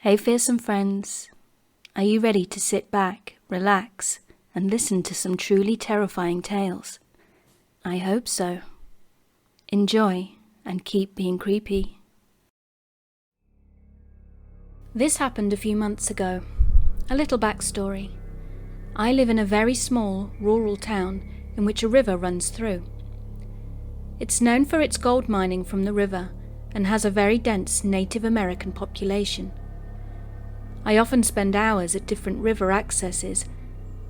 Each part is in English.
Hey fearsome friends, are you ready to sit back, relax, and listen to some truly terrifying tales? I hope so. Enjoy and keep being creepy. This happened a few months ago. A little backstory. I live in a very small, rural town in which a river runs through. It's known for its gold mining from the river and has a very dense Native American population. I often spend hours at different river accesses,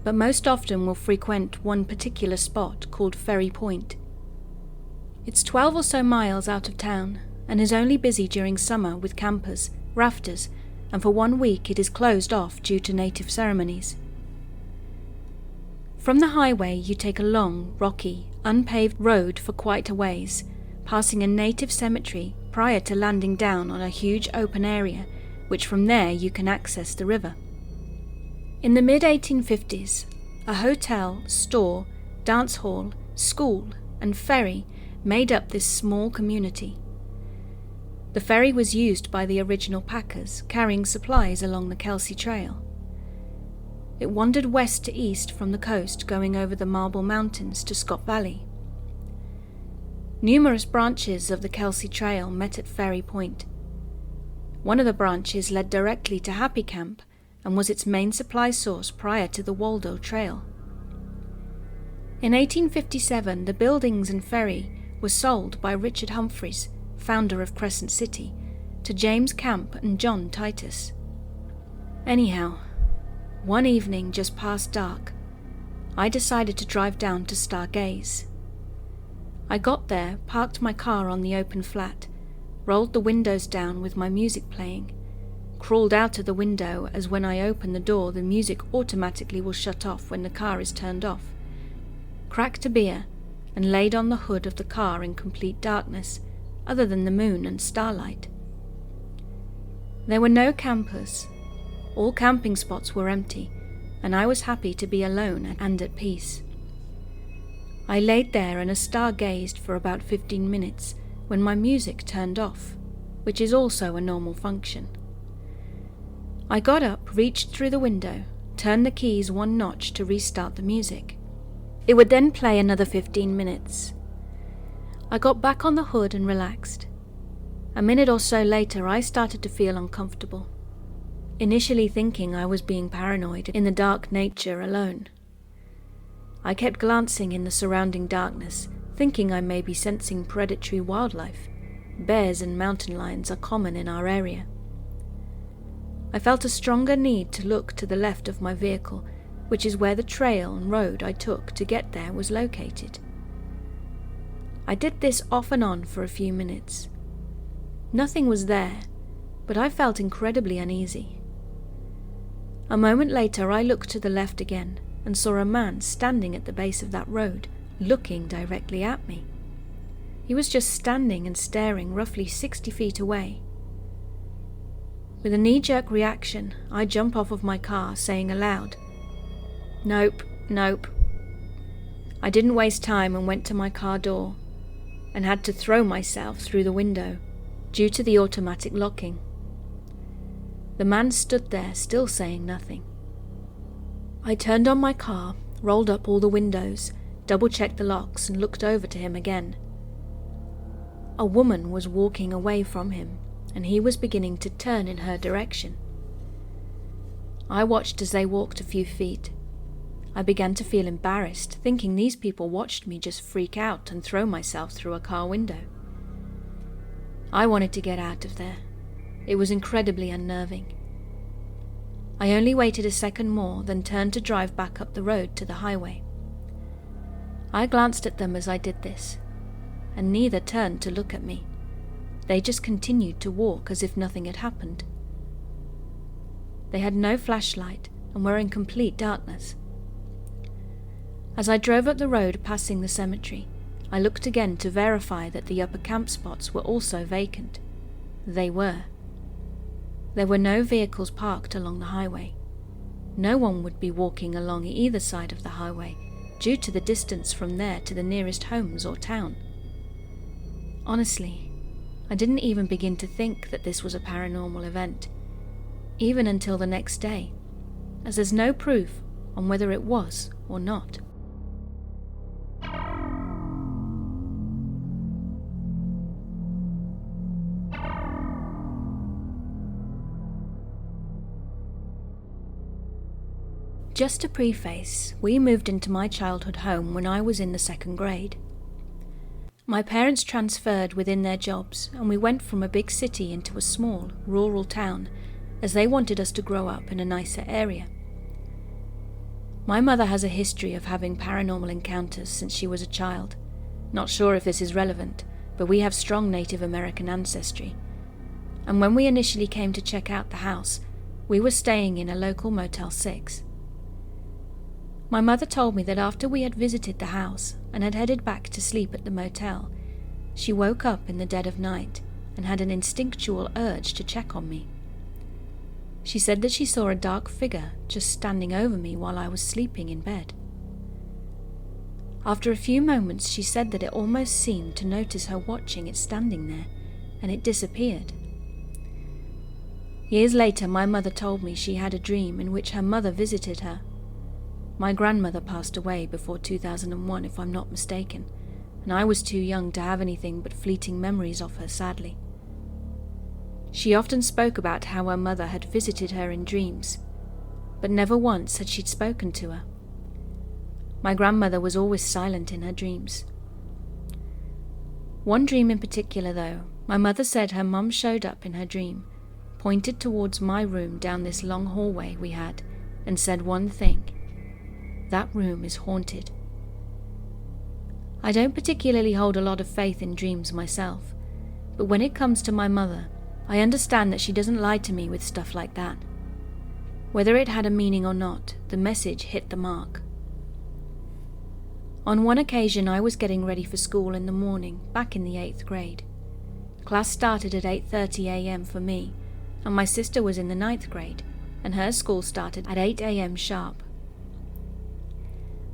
but most often will frequent one particular spot called Ferry Point. It's 12 or so miles out of town and is only busy during summer with campers, rafters, and for 1 week it is closed off due to native ceremonies. From the highway you take a long, rocky, unpaved road for quite a ways, passing a native cemetery prior to landing down on a huge open area, which from there you can access the river. In the mid-1850s, a hotel, store, dance hall, school, and ferry made up this small community. The ferry was used by the original packers carrying supplies along the Kelsey Trail. It wandered west to east from the coast, going over the Marble Mountains to Scott Valley. Numerous branches of the Kelsey Trail met at Ferry Point. One of the branches led directly to Happy Camp and was its main supply source prior to the Waldo Trail. In 1857, the buildings and ferry were sold by Richard Humphreys, founder of Crescent City, to James Camp and John Titus. Anyhow, one evening just past dark, I decided to drive down to stargaze. I got there, parked my car on the open flat, rolled the windows down with my music playing, crawled out of the window as when I open the door the music automatically will shut off when the car is turned off, cracked a beer, and laid on the hood of the car in complete darkness, other than the moon and starlight. There were no campers. All camping spots were empty, and I was happy to be alone and at peace. I laid there and stargazed for about 15 minutes when my music turned off, which is also a normal function. I got up, reached through the window, turned the keys 1 notch to restart the music. It would then play another 15 minutes. I got back on the hood and relaxed. A minute or so later I started to feel uncomfortable. Initially thinking I was being paranoid in the dark nature alone. I kept glancing in the surrounding darkness, thinking I may be sensing predatory wildlife. Bears and mountain lions are common in our area. I felt a stronger need to look to the left of my vehicle, which is where the trail and road I took to get there was located. I did this off and on for a few minutes. Nothing was there, but I felt incredibly uneasy. A moment later I looked to the left again and saw a man standing at the base of that road, looking directly at me. He was just standing and staring roughly 60 feet away. With a knee-jerk reaction, I jump off of my car, saying aloud, "Nope, nope." I didn't waste time and went to my car door, and had to throw myself through the window, due to the automatic locking. The man stood there, still saying nothing. I turned on my car, rolled up all the windows, double-checked the locks, and looked over to him again. A woman was walking away from him, and he was beginning to turn in her direction. I watched as they walked a few feet. I began to feel embarrassed, thinking these people watched me just freak out and throw myself through a car window. I wanted to get out of there. It was incredibly unnerving. I only waited a second more, then turned to drive back up the road to the highway. I glanced at them as I did this, and neither turned to look at me. They just continued to walk as if nothing had happened. They had no flashlight and were in complete darkness. As I drove up the road passing the cemetery, I looked again to verify that the upper camp spots were also vacant. They were. There were no vehicles parked along the highway. No one would be walking along either side of the highway due to the distance from there to the nearest homes or town. Honestly, I didn't even begin to think that this was a paranormal event. even until the next day, as there's no proof on whether it was or not. Just to preface, we moved into my childhood home when I was in the 2nd grade. My parents transferred within their jobs, and we went from a big city into a small, rural town, as they wanted us to grow up in a nicer area. My mother has a history of having paranormal encounters since she was a child. Not sure if this is relevant, but we have strong Native American ancestry. And when we initially came to check out the house, we were staying in a local Motel 6. My mother told me that after we had visited the house and had headed back to sleep at the motel, she woke up in the dead of night and had an instinctual urge to check on me. She said that she saw a dark figure just standing over me while I was sleeping in bed. After a few moments, she said that it almost seemed to notice her watching it standing there, and it disappeared. Years later, my mother told me she had a dream in which her mother visited her. My grandmother passed away before 2001, if I'm not mistaken, and I was too young to have anything but fleeting memories of her, sadly. She often spoke about how her mother had visited her in dreams, but never once had she spoken to her. My grandmother was always silent in her dreams. One dream in particular, though, my mother said her mum showed up in her dream, pointed towards my room down this long hallway we had, and said one thing: "That room is haunted." I don't particularly hold a lot of faith in dreams myself, but when it comes to my mother, I understand that she doesn't lie to me with stuff like that. Whether it had a meaning or not, the message hit the mark. On one occasion, I was getting ready for school in the morning, back in the 8th grade. Class started at 8:30 a.m. for me, and my sister was in the 9th grade, and her school started at 8 a.m. sharp.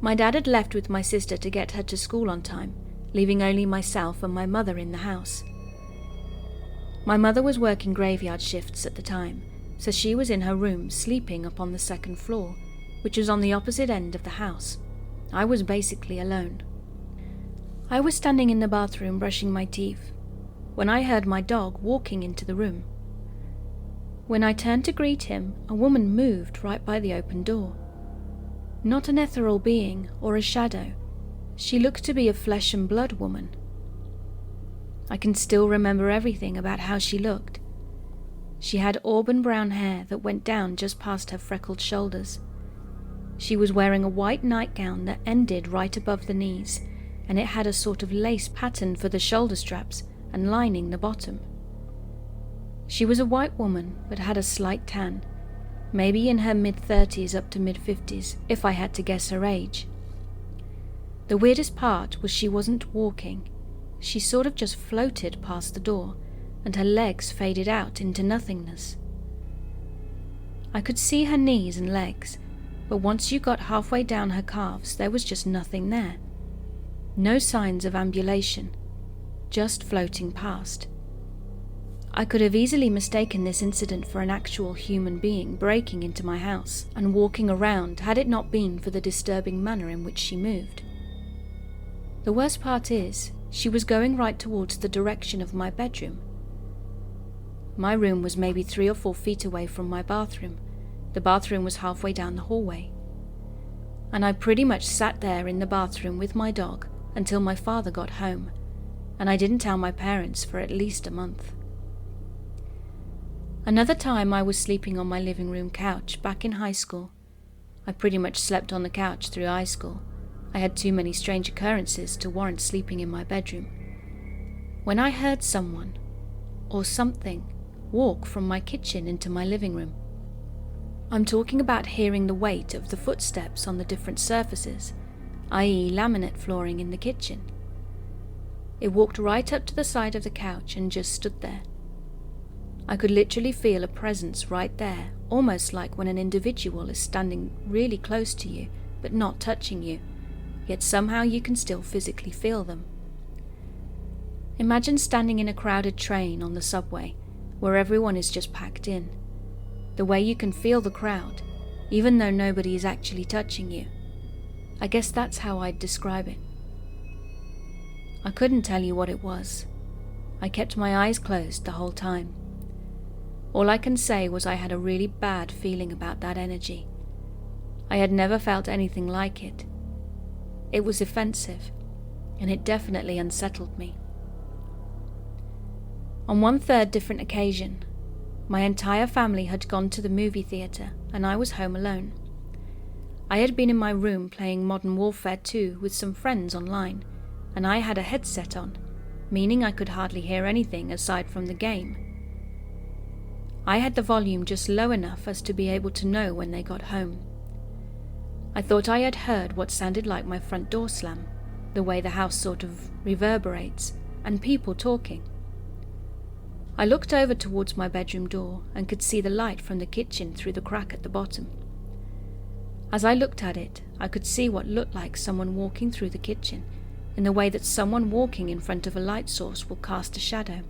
My dad had left with my sister to get her to school on time, leaving only myself and my mother in the house. My mother was working graveyard shifts at the time, so she was in her room sleeping upon the 2nd floor, which was on the opposite end of the house. I was basically alone. I was standing in the bathroom brushing my teeth when I heard my dog walking into the room. When I turned to greet him, a woman moved right by the open door. Not an ethereal being or a shadow. She looked to be a flesh and blood woman. I can still remember everything about how she looked. She had auburn brown hair that went down just past her freckled shoulders. She was wearing a white nightgown that ended right above the knees, and it had a sort of lace pattern for the shoulder straps and lining the bottom. She was a white woman but had a slight tan, maybe in her mid-30s up to mid-50s, if I had to guess her age. The weirdest part was she wasn't walking. She sort of just floated past the door, and her legs faded out into nothingness. I could see her knees and legs, but once you got halfway down her calves, there was just nothing there. No signs of ambulation, just floating past. I could have easily mistaken this incident for an actual human being breaking into my house and walking around had it not been for the disturbing manner in which she moved. The worst part is, she was going right towards the direction of my bedroom. My room was maybe 3 or 4 feet away from my bathroom. The bathroom was halfway down the hallway. And I pretty much sat there in the bathroom with my dog until my father got home, and I didn't tell my parents for at least a month. Another time I was sleeping on my living room couch back in high school. I pretty much slept on the couch through high school. I had too many strange occurrences to warrant sleeping in my bedroom. When I heard someone, or something, walk from my kitchen into my living room. I'm talking about hearing the weight of the footsteps on the different surfaces, i.e. laminate flooring in the kitchen. It walked right up to the side of the couch and just stood there. I could literally feel a presence right there, almost like when an individual is standing really close to you, but not touching you, yet somehow you can still physically feel them. Imagine standing in a crowded train on the subway, where everyone is just packed in. The way you can feel the crowd, even though nobody is actually touching you. I guess that's how I'd describe it. I couldn't tell you what it was. I kept my eyes closed the whole time. All I can say was I had a really bad feeling about that energy. I had never felt anything like it. It was offensive, and it definitely unsettled me. On one third different occasion, my entire family had gone to the movie theatre and I was home alone. I had been in my room playing Modern Warfare 2 with some friends online, and I had a headset on, meaning I could hardly hear anything aside from the game. I had the volume just low enough as to be able to know when they got home. I thought I had heard what sounded like my front door slam, the way the house sort of reverberates, and people talking. I looked over towards my bedroom door and could see the light from the kitchen through the crack at the bottom. As I looked at it, I could see what looked like someone walking through the kitchen, in the way that someone walking in front of a light source will cast a shadow.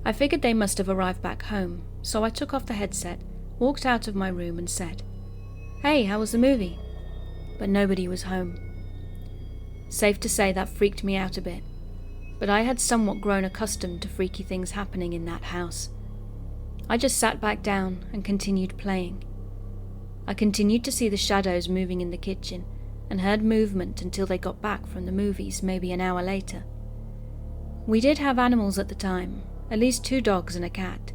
I figured they must have arrived back home, so I took off the headset, walked out of my room and said, "Hey, how was the movie?" But nobody was home. Safe to say that freaked me out a bit, but I had somewhat grown accustomed to freaky things happening in that house. I just sat back down and continued playing. I continued to see the shadows moving in the kitchen and heard movement until they got back from the movies maybe an hour later. We did have animals at the time, at least 2 dogs and a cat,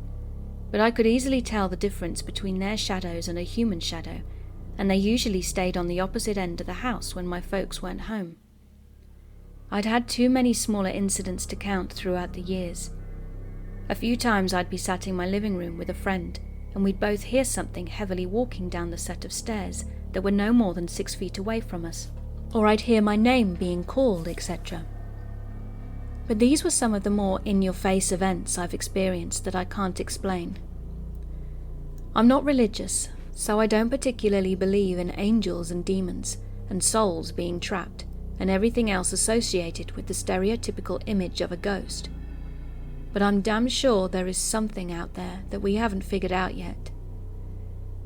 but I could easily tell the difference between their shadows and a human shadow, and they usually stayed on the opposite end of the house when my folks weren't home. I'd had too many smaller incidents to count throughout the years. A few times I'd be sat in my living room with a friend, and we'd both hear something heavily walking down the set of stairs that were no more than 6 feet away from us, or I'd hear my name being called, etc. But these were some of the more in-your-face events I've experienced that I can't explain. I'm not religious, so I don't particularly believe in angels and demons, and souls being trapped, and everything else associated with the stereotypical image of a ghost. But I'm damn sure there is something out there that we haven't figured out yet.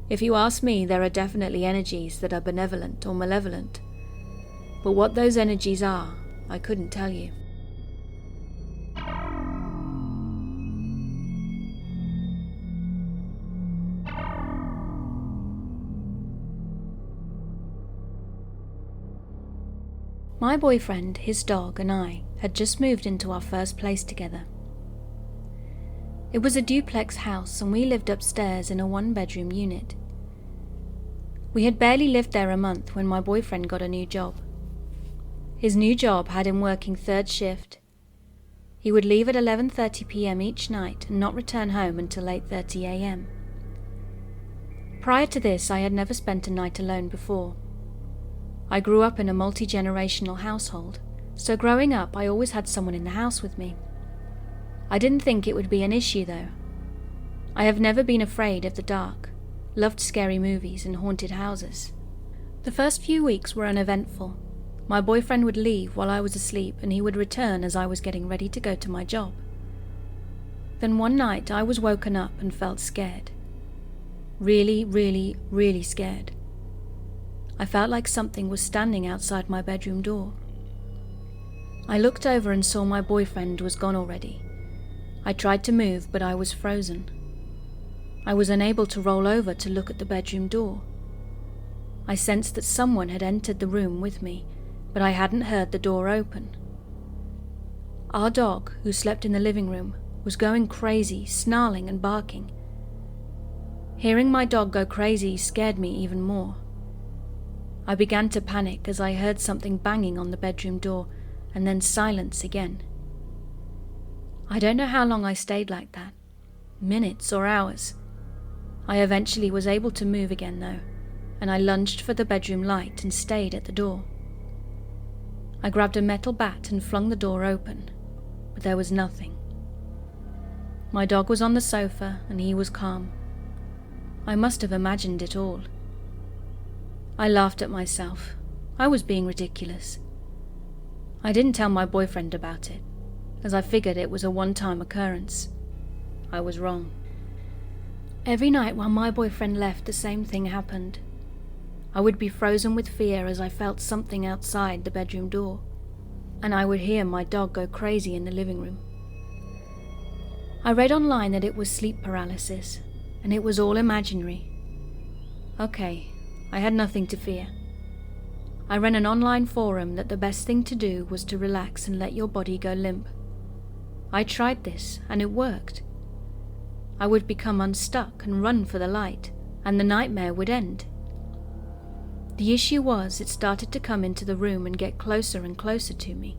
If you ask me, there are definitely energies that are benevolent or malevolent. But what those energies are, I couldn't tell you. My boyfriend, his dog, and I had just moved into our first place together. It was a duplex house and we lived upstairs in a 1-bedroom unit. We had barely lived there a month when my boyfriend got a new job. His new job had him working 3rd shift. He would leave at 11:30 p.m. each night and not return home until 8:30 a.m. Prior to this, I had never spent a night alone before. I grew up in a multi-generational household, so growing up I always had someone in the house with me. I didn't think it would be an issue though. I have never been afraid of the dark, loved scary movies and haunted houses. The first few weeks were uneventful. My boyfriend would leave while I was asleep and he would return as I was getting ready to go to my job. Then one night I was woken up and felt scared. Really, really, really scared. I felt like something was standing outside my bedroom door. I looked over and saw my boyfriend was gone already. I tried to move, but I was frozen. I was unable to roll over to look at the bedroom door. I sensed that someone had entered the room with me, but I hadn't heard the door open. Our dog, who slept in the living room, was going crazy, snarling and barking. Hearing my dog go crazy scared me even more. I began to panic as I heard something banging on the bedroom door, and then silence again. I don't know how long I stayed like that, minutes or hours. I eventually was able to move again though, and I lunged for the bedroom light and stayed at the door. I grabbed a metal bat and flung the door open, but there was nothing. My dog was on the sofa and he was calm. I must have imagined it all. I laughed at myself. I was being ridiculous. I didn't tell my boyfriend about it, as I figured it was a one-time occurrence. I was wrong. Every night while my boyfriend left, the same thing happened. I would be frozen with fear as I felt something outside the bedroom door, and I would hear my dog go crazy in the living room. I read online that it was sleep paralysis, and it was all imaginary. Okay, I had nothing to fear. I read an online forum that the best thing to do was to relax and let your body go limp. I tried this, and it worked. I would become unstuck and run for the light, and the nightmare would end. The issue was, it started to come into the room and get closer and closer to me.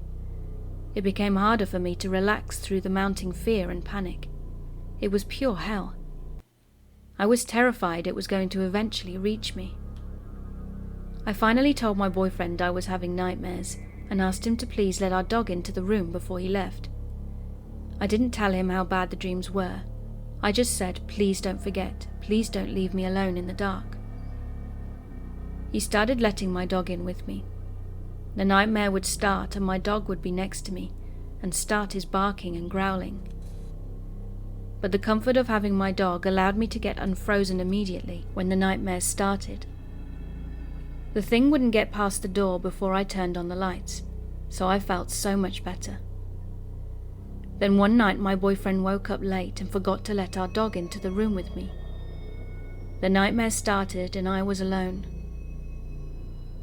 It became harder for me to relax through the mounting fear and panic. It was pure hell. I was terrified it was going to eventually reach me. I finally told my boyfriend I was having nightmares and asked him to please let our dog into the room before he left. I didn't tell him how bad the dreams were. I just said, please don't forget, please don't leave me alone in the dark. He started letting my dog in with me. The nightmare would start and my dog would be next to me and start his barking and growling. But the comfort of having my dog allowed me to get unfrozen immediately when the nightmares started. The thing wouldn't get past the door before I turned on the lights, so I felt so much better. Then one night my boyfriend woke up late and forgot to let our dog into the room with me. The nightmare started and I was alone.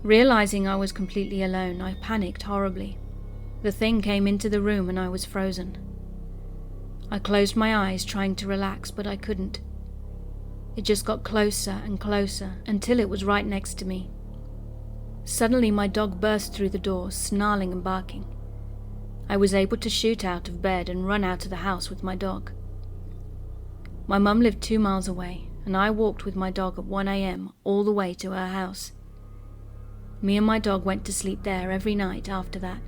Realizing I was completely alone, I panicked horribly. The thing came into the room and I was frozen. I closed my eyes trying to relax, but I couldn't. It just got closer and closer until it was right next to me. Suddenly my dog burst through the door, snarling and barking. I was able to shoot out of bed and run out of the house with my dog. My mum lived 2 miles away, and I walked with my dog at 1 a.m. all the way to her house. Me and my dog went to sleep there every night after that.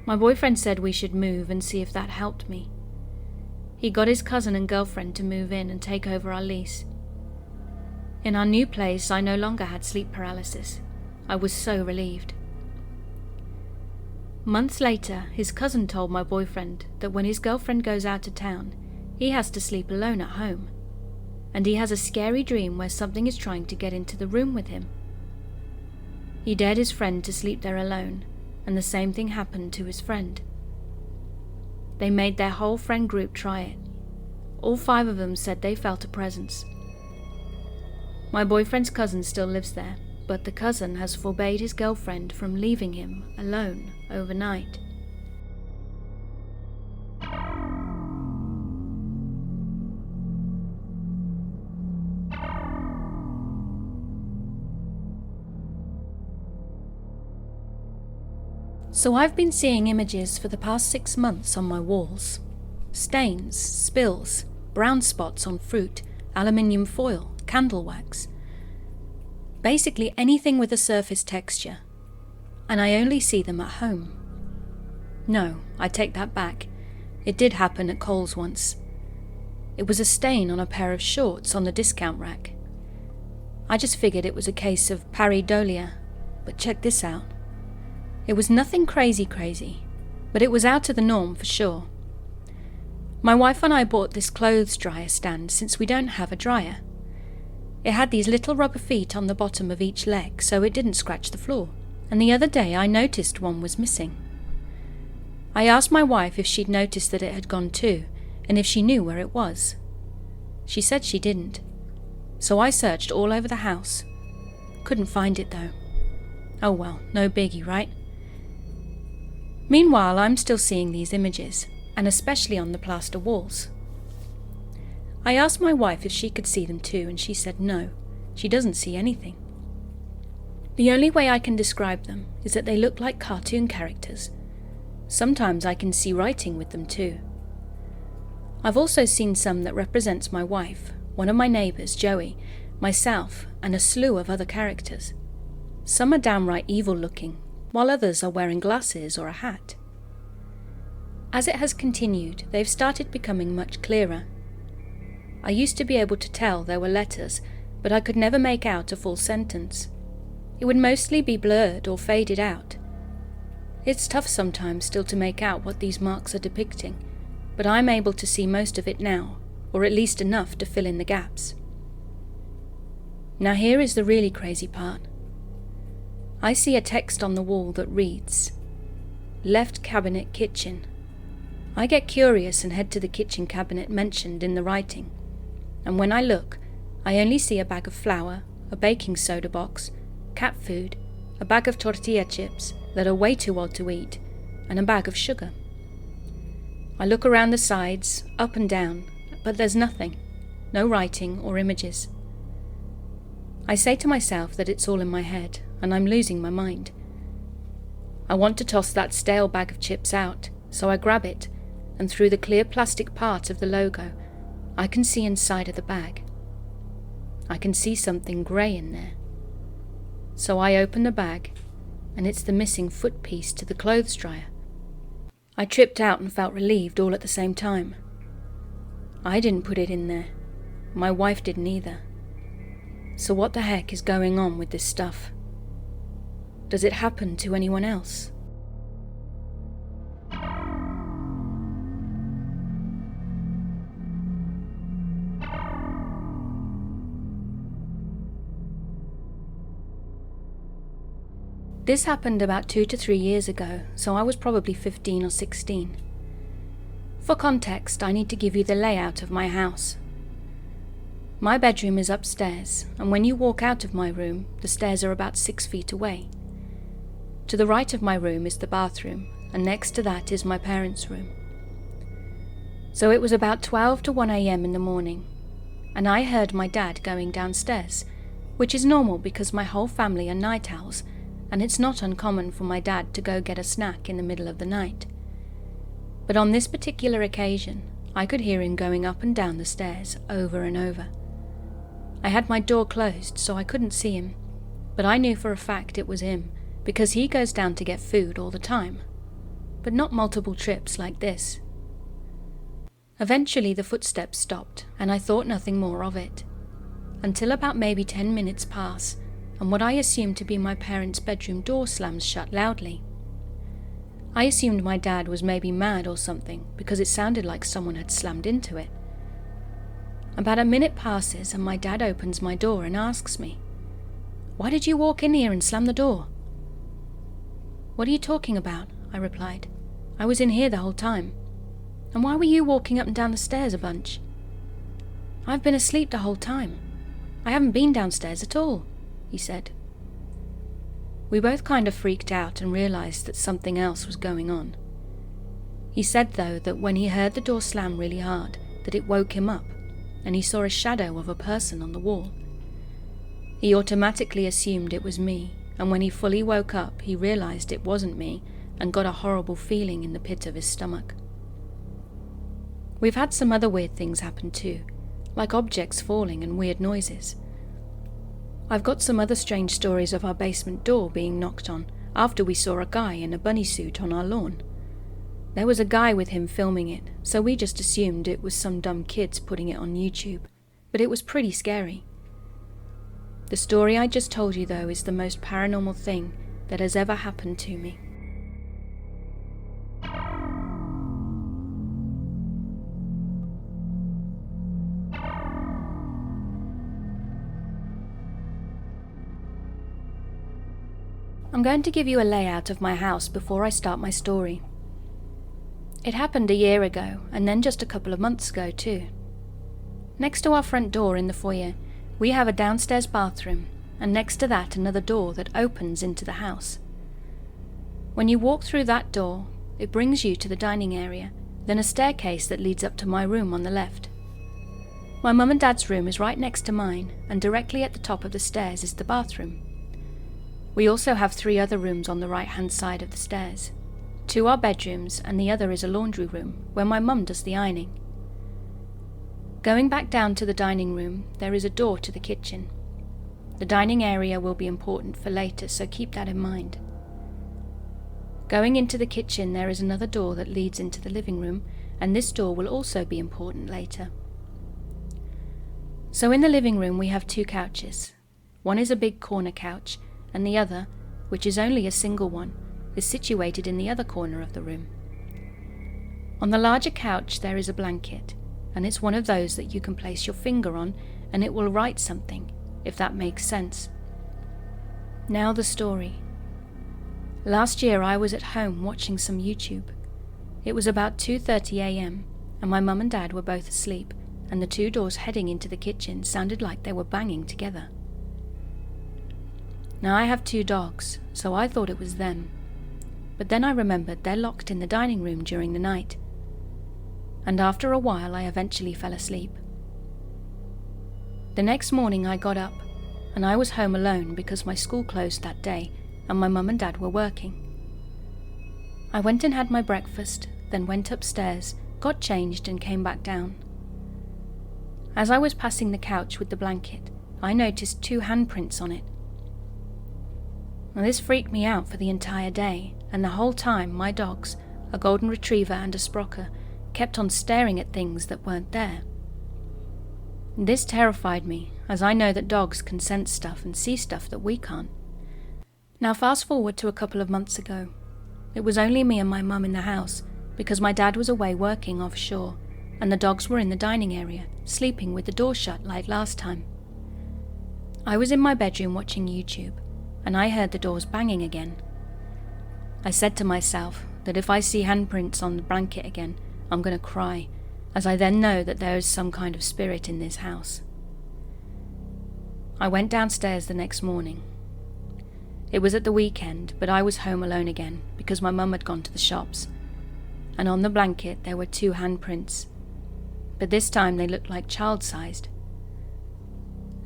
My boyfriend said we should move and see if that helped me. He got his cousin and girlfriend to move in and take over our lease. In our new place, I no longer had sleep paralysis. I was so relieved. Months later, his cousin told my boyfriend that when his girlfriend goes out of town, he has to sleep alone at home, and he has a scary dream where something is trying to get into the room with him. He dared his friend to sleep there alone, and the same thing happened to his friend. They made their whole friend group try it. All 5 of them said they felt a presence. My boyfriend's cousin still lives there, but the cousin has forbade his girlfriend from leaving him alone overnight. So I've been seeing images for the past 6 months on my walls. Stains, spills, brown spots on fruit, aluminium foil, candle wax. Basically anything with a surface texture. And I only see them at home. No, I take that back. It did happen at Kohl's once. It was a stain on a pair of shorts on the discount rack. I just figured it was a case of pareidolia, but check this out. It was nothing crazy, but it was out of the norm for sure. My wife and I bought this clothes dryer stand since we don't have a dryer. It had these little rubber feet on the bottom of each leg so it didn't scratch the floor, and the other day I noticed one was missing. I asked my wife if she'd noticed that it had gone too, and if she knew where it was. She said she didn't, so I searched all over the house. Couldn't find it though. Oh well, no biggie, right? Meanwhile, I'm still seeing these images, and especially on the plaster walls. I asked my wife if she could see them too, and she said no, she doesn't see anything. The only way I can describe them is that they look like cartoon characters. Sometimes I can see writing with them too. I've also seen some that represents my wife, one of my neighbours, Joey, myself, and a slew of other characters. Some are downright evil looking, while others are wearing glasses or a hat. As it has continued, they've started becoming much clearer. I used to be able to tell there were letters, but I could never make out a full sentence. It would mostly be blurred or faded out. It's tough sometimes still to make out what these marks are depicting, but I'm able to see most of it now, or at least enough to fill in the gaps. Now here is the really crazy part. I see a text on the wall that reads, "Left cabinet kitchen." I get curious and head to the kitchen cabinet mentioned in the writing, and when I look, I only see a bag of flour, a baking soda box, cat food, a bag of tortilla chips that are way too old to eat, and a bag of sugar. I look around the sides, up and down, but there's nothing, no writing or images. I say to myself that it's all in my head, and I'm losing my mind. I want to toss that stale bag of chips out, so I grab it, and through the clear plastic part of the logo, I can see inside of the bag. I can see something grey in there. So I open the bag, and it's the missing foot piece to the clothes dryer. I tripped out and felt relieved all at the same time. I didn't put it in there. My wife didn't either. So what the heck is going on with this stuff? Does it happen to anyone else? This happened about 2 to 3 years ago, so I was probably 15 or 16. For context, I need to give you the layout of my house. My bedroom is upstairs, and when you walk out of my room, the stairs are about 6 feet away. To the right of my room is the bathroom, and next to that is my parents' room. So it was about 12 to 1 a.m. in the morning, and I heard my dad going downstairs, which is normal because my whole family are night owls, and it's not uncommon for my dad to go get a snack in the middle of the night. But on this particular occasion, I could hear him going up and down the stairs over and over. I had my door closed, so I couldn't see him, but I knew for a fact it was him, because he goes down to get food all the time, but not multiple trips like this. Eventually the footsteps stopped, and I thought nothing more of it, until about maybe 10 minutes pass, and what I assumed to be my parents' bedroom door slams shut loudly. I assumed my dad was maybe mad or something, because it sounded like someone had slammed into it. About a minute passes and my dad opens my door and asks me, "Why did you walk in here and slam the door?" "What are you talking about?" I replied. "I was in here the whole time. And why were you walking up and down the stairs a bunch?" "I've been asleep the whole time. I haven't been downstairs at all," he said. We both kind of freaked out and realized that something else was going on. He said, though, that when he heard the door slam really hard, that it woke him up, and he saw a shadow of a person on the wall. He automatically assumed it was me, and when he fully woke up, he realized it wasn't me and got a horrible feeling in the pit of his stomach. We've had some other weird things happen too, like objects falling and weird noises. I've got some other strange stories of our basement door being knocked on after we saw a guy in a bunny suit on our lawn. There was a guy with him filming it, so we just assumed it was some dumb kids putting it on YouTube, but it was pretty scary. The story I just told you, though, is the most paranormal thing that has ever happened to me. I'm going to give you a layout of my house before I start my story. It happened a year ago, and then just a couple of months ago too. Next to our front door in the foyer, we have a downstairs bathroom, and next to that another door that opens into the house. When you walk through that door, it brings you to the dining area, then a staircase that leads up to my room on the left. My mum and dad's room is right next to mine, and directly at the top of the stairs is the bathroom. We also have 3 other rooms on the right-hand side of the stairs. 2 are bedrooms, and the other is a laundry room, where my mum does the ironing. Going back down to the dining room, there is a door to the kitchen. The dining area will be important for later, so keep that in mind. Going into the kitchen, there is another door that leads into the living room, and this door will also be important later. So in the living room we have 2 couches. One is a big corner couch, and the other, which is only a single one, is situated in the other corner of the room. On the larger couch there is a blanket, and it's one of those that you can place your finger on and it will write something, if that makes sense. Now the story. Last year I was at home watching some YouTube. It was about 2:30 a.m. and my mum and dad were both asleep, and the two doors heading into the kitchen sounded like they were banging together. Now I have two dogs, so I thought it was them. But then I remembered they're locked in the dining room during the night. And after a while I eventually fell asleep. The next morning I got up, and I was home alone because my school closed that day and my mum and dad were working. I went and had my breakfast, then went upstairs, got changed and came back down. As I was passing the couch with the blanket, I noticed 2 handprints on it. Now, this freaked me out for the entire day, and the whole time my dogs, a golden retriever and a sprocker, kept on staring at things that weren't there. This terrified me, as I know that dogs can sense stuff and see stuff that we can't. Now fast forward to a couple of months ago. It was only me and my mum in the house, because my dad was away working offshore, and the dogs were in the dining area, sleeping with the door shut like last time. I was in my bedroom watching YouTube, and I heard the doors banging again. I said to myself that if I see handprints on the blanket again, I'm going to cry, as I then know that there is some kind of spirit in this house. I went downstairs the next morning. It was at the weekend, but I was home alone again because my mum had gone to the shops, and on the blanket there were 2 handprints, but this time they looked like child-sized.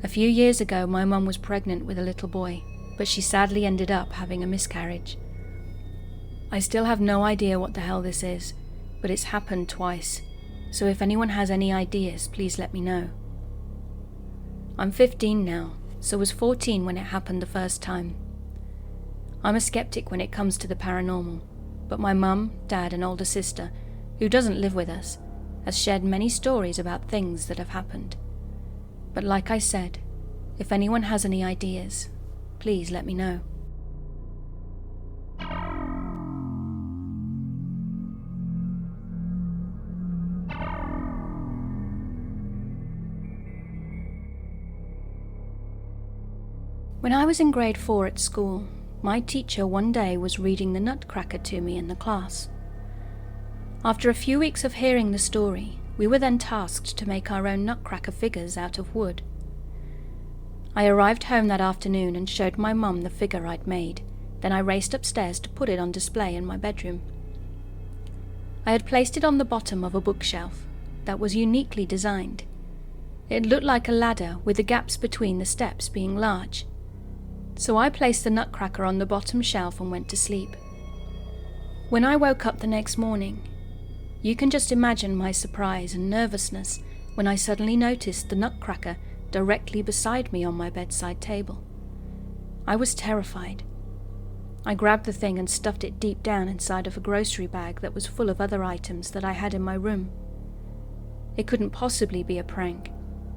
A few years ago my mum was pregnant with a little boy, but she sadly ended up having a miscarriage. I still have no idea what the hell this is, but it's happened twice, so if anyone has any ideas, please let me know. I'm 15 now, so was 14 when it happened the first time. I'm a skeptic when it comes to the paranormal, but my mum, dad and older sister, who doesn't live with us, has shared many stories about things that have happened. But like I said, if anyone has any ideas, please let me know. When I was in grade 4 at school, my teacher one day was reading the Nutcracker to me in the class. After a few weeks of hearing the story, we were then tasked to make our own Nutcracker figures out of wood. I arrived home that afternoon and showed my mum the figure I'd made, then I raced upstairs to put it on display in my bedroom. I had placed it on the bottom of a bookshelf that was uniquely designed. It looked like a ladder with the gaps between the steps being large. So I placed the Nutcracker on the bottom shelf and went to sleep. When I woke up the next morning, you can just imagine my surprise and nervousness when I suddenly noticed the Nutcracker directly beside me on my bedside table. I was terrified. I grabbed the thing and stuffed it deep down inside of a grocery bag that was full of other items that I had in my room. It couldn't possibly be a prank,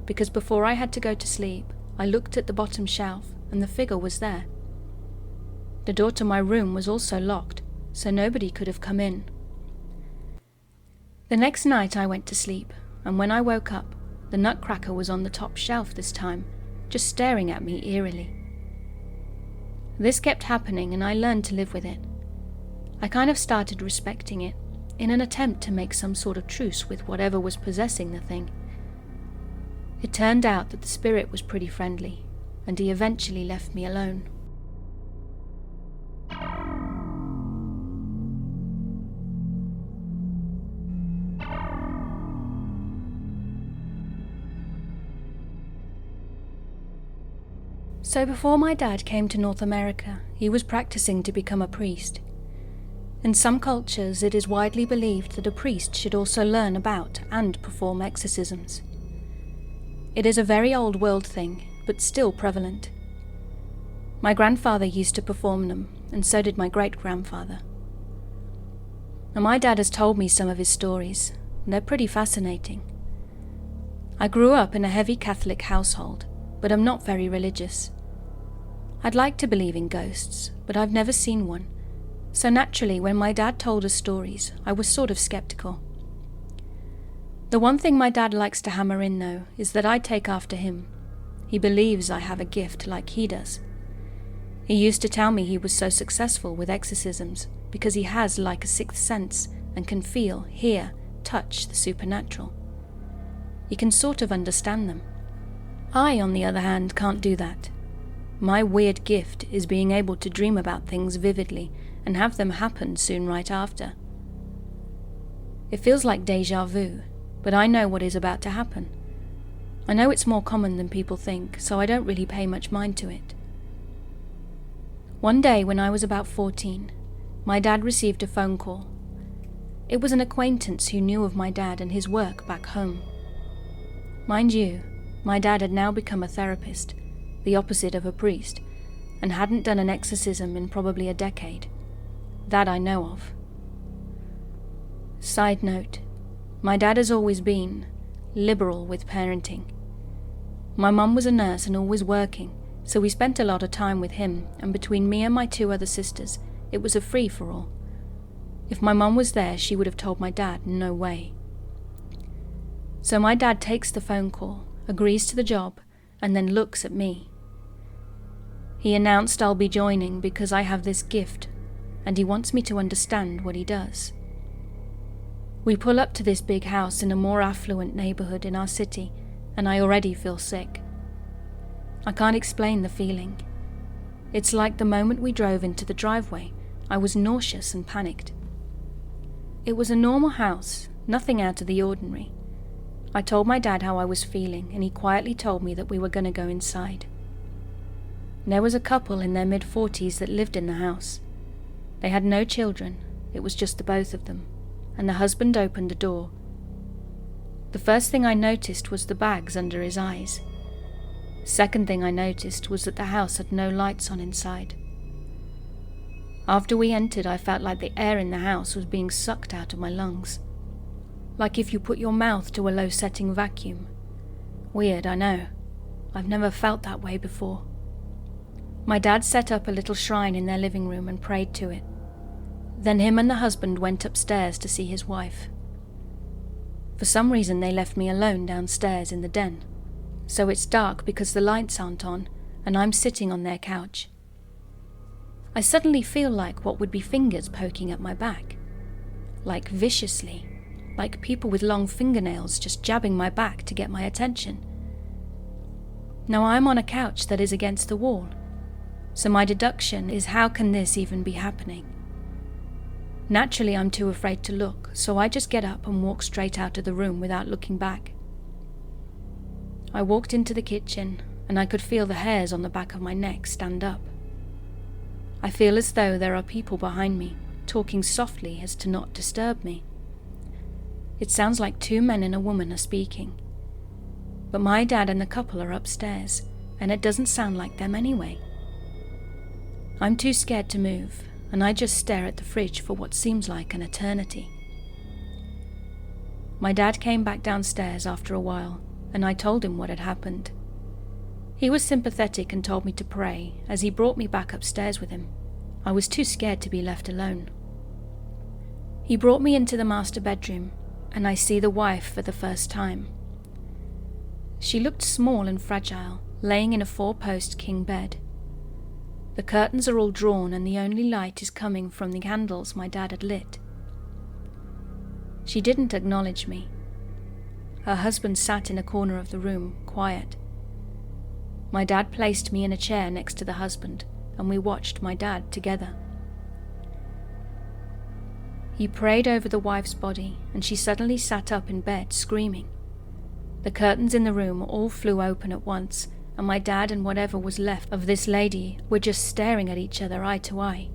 because before I had to go to sleep, I looked at the bottom shelf and the figure was there. The door to my room was also locked, so nobody could have come in. The next night I went to sleep, and when I woke up, the Nutcracker was on the top shelf this time, just staring at me eerily. This kept happening and I learned to live with it. I kind of started respecting it, in an attempt to make some sort of truce with whatever was possessing the thing. It turned out that the spirit was pretty friendly, and he eventually left me alone. So before my dad came to North America, he was practicing to become a priest. In some cultures, it is widely believed that a priest should also learn about and perform exorcisms. It is a very old world thing, but still prevalent. My grandfather used to perform them, and so did my great-grandfather. Now, my dad has told me some of his stories, and they're pretty fascinating. I grew up in a heavy Catholic household, but I'm not very religious. I'd like to believe in ghosts, but I've never seen one, so naturally when my dad told us stories, I was sort of skeptical. The one thing my dad likes to hammer in, though, is that I take after him. He believes I have a gift like he does. He used to tell me he was so successful with exorcisms because he has like a sixth sense and can feel, hear, touch the supernatural. He can sort of understand them. I, on the other hand, can't do that. My weird gift is being able to dream about things vividly and have them happen soon right after. It feels like déjà vu, but I know what is about to happen. I know it's more common than people think, so I don't really pay much mind to it. One day when I was about 14, my dad received a phone call. It was an acquaintance who knew of my dad and his work back home. Mind you, my dad had now become a therapist, the opposite of a priest, and hadn't done an exorcism in probably a decade. That I know of. Side note, my dad has always been liberal with parenting. My mum was a nurse and always working, so we spent a lot of time with him, and between me and my 2 other sisters, it was a free-for-all. If my mum was there, she would have told my dad, no way. So my dad takes the phone call, agrees to the job, and then looks at me. He announced I'll be joining because I have this gift, and he wants me to understand what he does. We pull up to this big house in a more affluent neighborhood in our city, and I already feel sick. I can't explain the feeling. It's like the moment we drove into the driveway, I was nauseous and panicked. It was a normal house, nothing out of the ordinary. I told my dad how I was feeling, and he quietly told me that we were going to go inside. There was a couple in their mid-40s that lived in the house. They had no children, it was just the both of them, and the husband opened the door. The first thing I noticed was the bags under his eyes. Second thing I noticed was that the house had no lights on inside. After we entered, I felt like the air in the house was being sucked out of my lungs. Like if you put your mouth to a low-setting vacuum. Weird, I know. I've never felt that way before. My dad set up a little shrine in their living room and prayed to it. Then him and the husband went upstairs to see his wife. For some reason they left me alone downstairs in the den. So it's dark because the lights aren't on, and I'm sitting on their couch. I suddenly feel like what would be fingers poking at my back. Like viciously, like people with long fingernails just jabbing my back to get my attention. Now I'm on a couch that is against the wall, so my deduction is how can this even be happening? Naturally I'm too afraid to look, so I just get up and walk straight out of the room without looking back. I walked into the kitchen, and I could feel the hairs on the back of my neck stand up. I feel as though there are people behind me, talking softly as to not disturb me. It sounds like 2 men and a woman are speaking. But my dad and the couple are upstairs, and it doesn't sound like them anyway. I'm too scared to move, and I just stare at the fridge for what seems like an eternity. My dad came back downstairs after a while, and I told him what had happened. He was sympathetic and told me to pray as he brought me back upstairs with him. I was too scared to be left alone. He brought me into the master bedroom, and I see the wife for the first time. She looked small and fragile, laying in a 4-post king bed. The curtains are all drawn and the only light is coming from the candles my dad had lit. She didn't acknowledge me. Her husband sat in a corner of the room, quiet. My dad placed me in a chair next to the husband, and we watched my dad together. He prayed over the wife's body, and she suddenly sat up in bed, screaming. The curtains in the room all flew open at once, and my dad and whatever was left of this lady were just staring at each other eye to eye.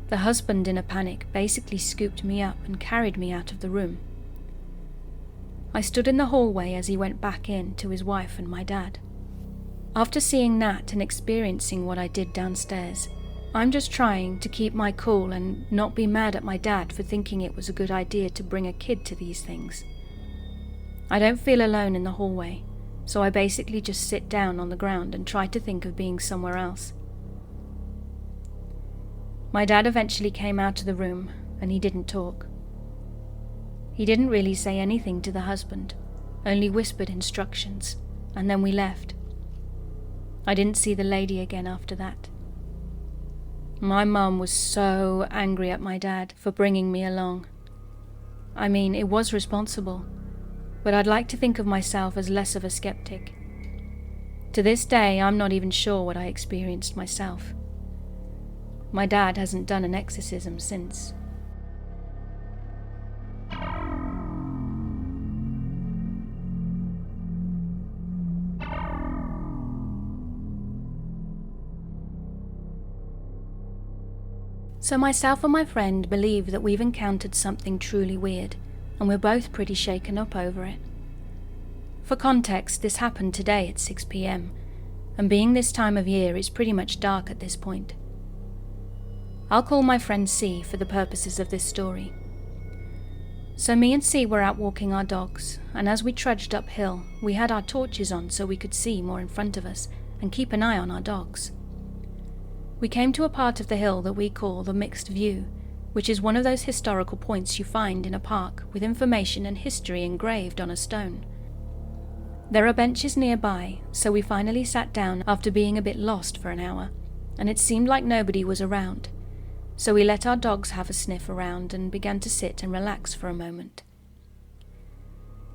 The husband, in a panic, basically scooped me up and carried me out of the room. I stood in the hallway as he went back in to his wife and my dad. After seeing that and experiencing what I did downstairs, I'm just trying to keep my cool and not be mad at my dad for thinking it was a good idea to bring a kid to these things. I don't feel alone in the hallway, so I basically just sit down on the ground and try to think of being somewhere else. My dad eventually came out of the room, and he didn't talk. He didn't really say anything to the husband, only whispered instructions, and then we left. I didn't see the lady again after that. My mum was so angry at my dad for bringing me along. I mean, it was responsible, but I'd like to think of myself as less of a skeptic. To this day, I'm not even sure what I experienced myself. My dad hasn't done an exorcism since. So myself and my friend believe that we've encountered something truly weird, and we're both pretty shaken up over it. For context, this happened today at 6 p.m, and being this time of year, it's pretty much dark at this point. I'll call my friend C for the purposes of this story. So me and C were out walking our dogs, and as we trudged uphill, we had our torches on so we could see more in front of us and keep an eye on our dogs. We came to a part of the hill that we call the Mixed View, which is one of those historical points you find in a park with information and history engraved on a stone. There are benches nearby, so we finally sat down after being a bit lost for an hour, and it seemed like nobody was around, so we let our dogs have a sniff around and began to sit and relax for a moment.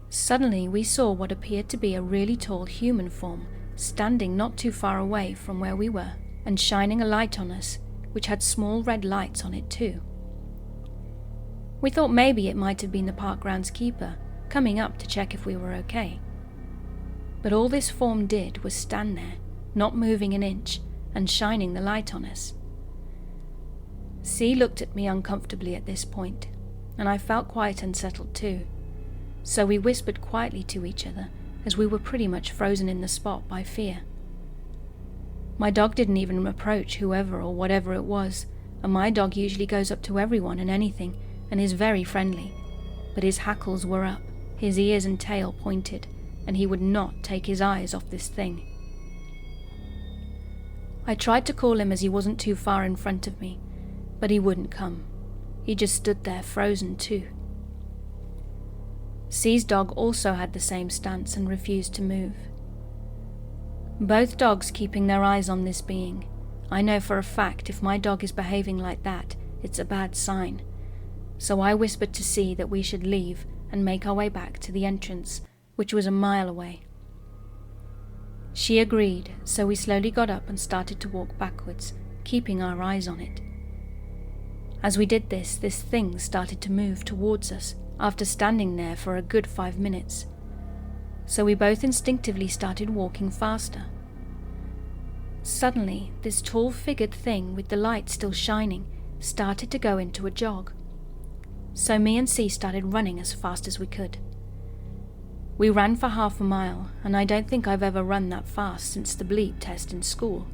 Suddenly we saw what appeared to be a really tall human form standing not too far away from where we were, and shining a light on us, which had small red lights on it too. We thought maybe it might have been the park groundskeeper coming up to check if we were okay. But all this form did was stand there, not moving an inch, and shining the light on us. C looked at me uncomfortably at this point, and I felt quite unsettled too, so we whispered quietly to each other as we were pretty much frozen in the spot by fear. My dog didn't even approach whoever or whatever it was, and my dog usually goes up to everyone and anything, and is very friendly, but his hackles were up, his ears and tail pointed, and he would not take his eyes off this thing. I tried to call him as he wasn't too far in front of me, but he wouldn't come. He just stood there frozen too. C's dog also had the same stance and refused to move. Both dogs keeping their eyes on this being. I know for a fact if my dog is behaving like that, it's a bad sign. So I whispered to C that we should leave and make our way back to the entrance, which was a mile away. She agreed, so we slowly got up and started to walk backwards, keeping our eyes on it. As we did this thing started to move towards us after standing there for a good 5 minutes. So we both instinctively started walking faster. Suddenly, this tall-figured thing with the light still shining started to go into a jog. So me and C started running as fast as we could. We ran for half a mile, and I don't think I've ever run that fast since the bleep test in school.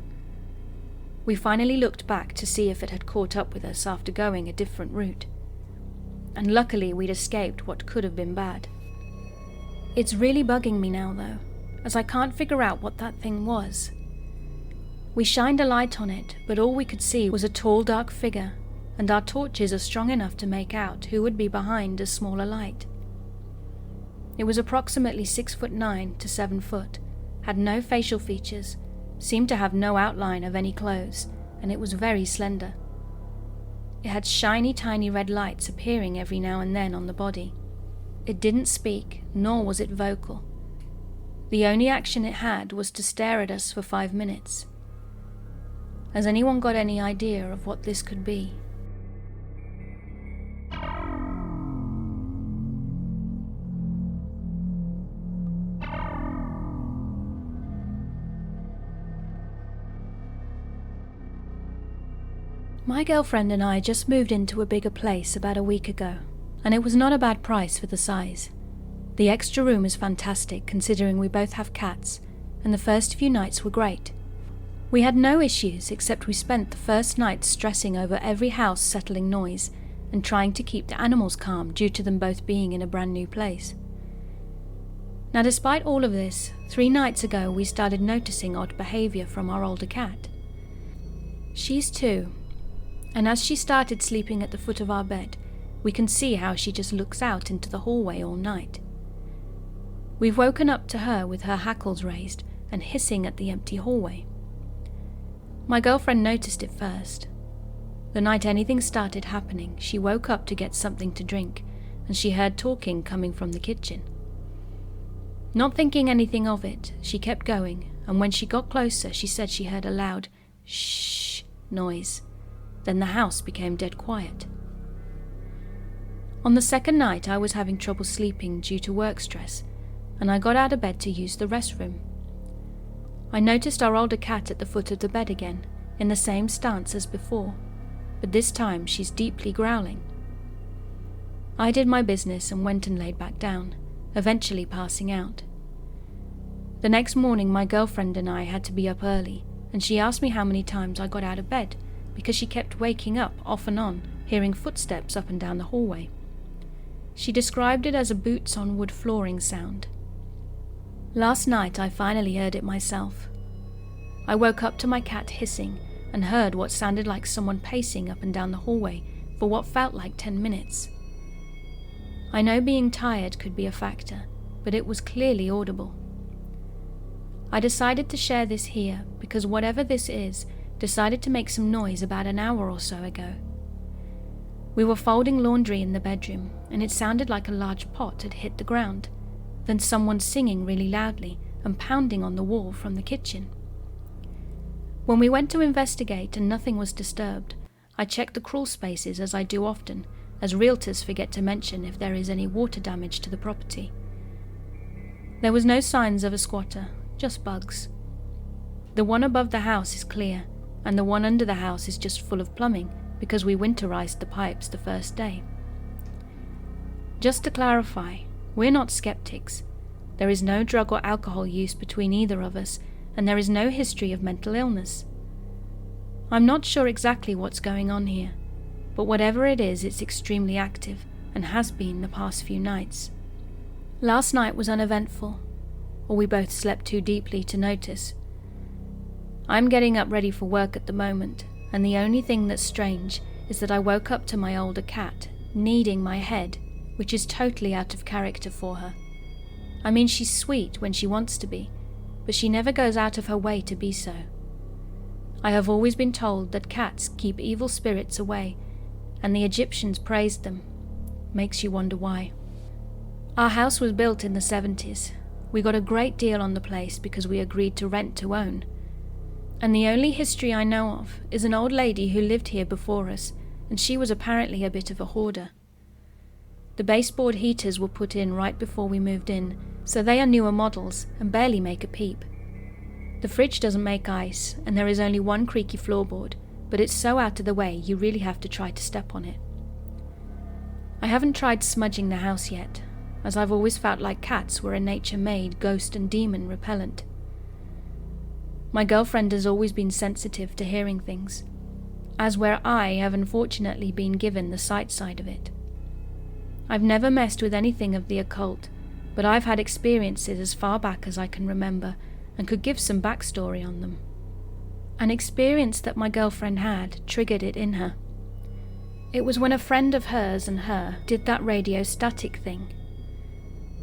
We finally looked back to see if it had caught up with us after going a different route. And luckily we'd escaped what could have been bad. It's really bugging me now though, as I can't figure out what that thing was. We shined a light on it, but all we could see was a tall dark figure, and our torches are strong enough to make out who would be behind a smaller light. It was approximately 6'9" to 7 foot, had no facial features, seemed to have no outline of any clothes, and it was very slender. It had shiny tiny red lights appearing every now and then on the body. It didn't speak, nor was it vocal. The only action it had was to stare at us for 5 minutes. Has anyone got any idea of what this could be? My girlfriend and I just moved into a bigger place about a week ago, and it was not a bad price for the size. The extra room is fantastic considering we both have cats, and the first few nights were great. We had no issues except we spent the first night stressing over every house settling noise and trying to keep the animals calm due to them both being in a brand new place. Now despite all of this, 3 nights ago we started noticing odd behaviour from our older cat. She's 2, and as she started sleeping at the foot of our bed, we can see how she just looks out into the hallway all night. We've woken up to her with her hackles raised and hissing at the empty hallway. My girlfriend noticed it first. The night anything started happening, she woke up to get something to drink, and she heard talking coming from the kitchen. Not thinking anything of it, she kept going, and when she got closer, she said she heard a loud shh noise. Then the house became dead quiet. On the second night, I was having trouble sleeping due to work stress, and I got out of bed to use the restroom. I noticed our older cat at the foot of the bed again, in the same stance as before, but this time she's deeply growling. I did my business and went and laid back down, eventually passing out. The next morning, my girlfriend and I had to be up early, and she asked me how many times I got out of bed, because she kept waking up off and on, hearing footsteps up and down the hallway. She described it as a boots on wood flooring sound. Last night I finally heard it myself. I woke up to my cat hissing and heard what sounded like someone pacing up and down the hallway for what felt like 10 minutes. I know being tired could be a factor, but it was clearly audible. I decided to share this here because whatever this is decided to make some noise about an hour or so ago. We were folding laundry in the bedroom, and it sounded like a large pot had hit the ground, then someone singing really loudly and pounding on the wall from the kitchen. When we went to investigate and nothing was disturbed, I checked the crawl spaces as I do often, as realtors forget to mention if there is any water damage to the property. There was no signs of a squatter, just bugs. The one above the house is clear, and the one under the house is just full of plumbing because we winterized the pipes the first day. Just to clarify, we're not skeptics. There is no drug or alcohol use between either of us, and there is no history of mental illness. I'm not sure exactly what's going on here, but whatever it is, it's extremely active and has been the past few nights. Last night was uneventful, or we both slept too deeply to notice. I'm getting up ready for work at the moment, and the only thing that's strange is that I woke up to my older cat kneading my head, which is totally out of character for her. I mean, she's sweet when she wants to be, but she never goes out of her way to be so. I have always been told that cats keep evil spirits away, and the Egyptians praised them. Makes you wonder why. Our house was built in the 70s. We got a great deal on the place because we agreed to rent to own. And the only history I know of is an old lady who lived here before us, and she was apparently a bit of a hoarder. The baseboard heaters were put in right before we moved in, so they are newer models and barely make a peep. The fridge doesn't make ice, and there is only one creaky floorboard, but it's so out of the way you really have to try to step on it. I haven't tried smudging the house yet, as I've always felt like cats were a nature-made ghost and demon repellent. My girlfriend has always been sensitive to hearing things, as where I have unfortunately been given the sight side of it. I've never messed with anything of the occult, but I've had experiences as far back as I can remember and could give some backstory on them. An experience that my girlfriend had triggered it in her. It was when a friend of hers and her did that radio static thing.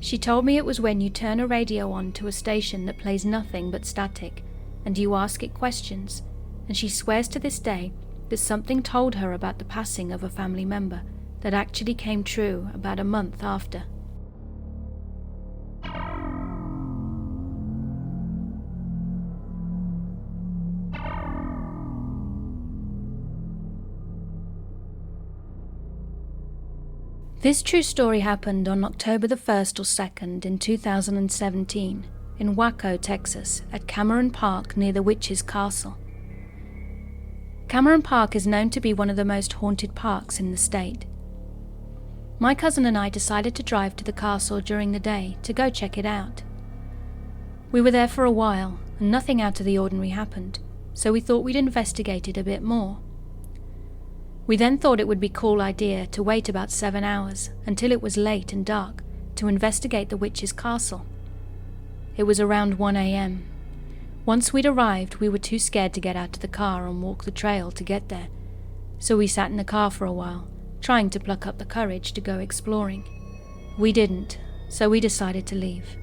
She told me it was when you turn a radio on to a station that plays nothing but static, and you ask it questions, and she swears to this day that something told her about the passing of a family member that actually came true about a month after. This true story happened on October the 1st or 2nd in 2017 in Waco, Texas, at Cameron Park near the Witch's Castle. Cameron Park is known to be one of the most haunted parks in the state. My cousin and I decided to drive to the castle during the day to go check it out. We were there for a while, and nothing out of the ordinary happened, so we thought we'd investigate it a bit more. We then thought it would be a cool idea to wait about 7 hours until it was late and dark to investigate the Witch's Castle. It was around 1 a.m. Once we'd arrived, we were too scared to get out of the car and walk the trail to get there, so we sat in the car for a while, trying to pluck up the courage to go exploring. We didn't, so we decided to leave.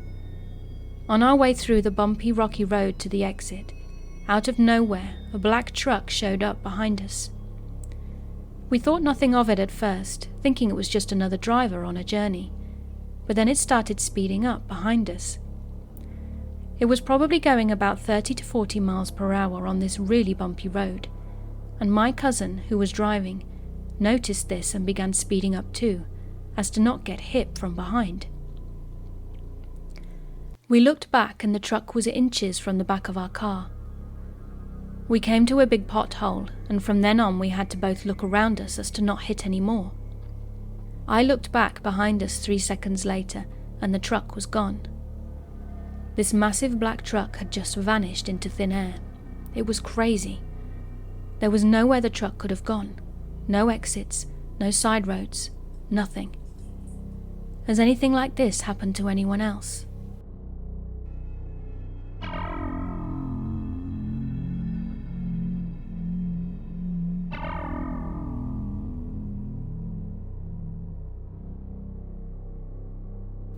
On our way through the bumpy, rocky road to the exit, out of nowhere, a black truck showed up behind us. We thought nothing of it at first, thinking it was just another driver on a journey, but then it started speeding up behind us. It was probably going about 30 to 40 miles per hour on this really bumpy road, and my cousin, who was driving, noticed this and began speeding up too, as to not get hit from behind. We looked back and the truck was inches from the back of our car. We came to a big pothole, and from then on we had to both look around us as to not hit any more. I looked back behind us 3 seconds later, and the truck was gone. This massive black truck had just vanished into thin air. It was crazy. There was nowhere the truck could have gone. No exits, no side roads, nothing. Has anything like this happened to anyone else?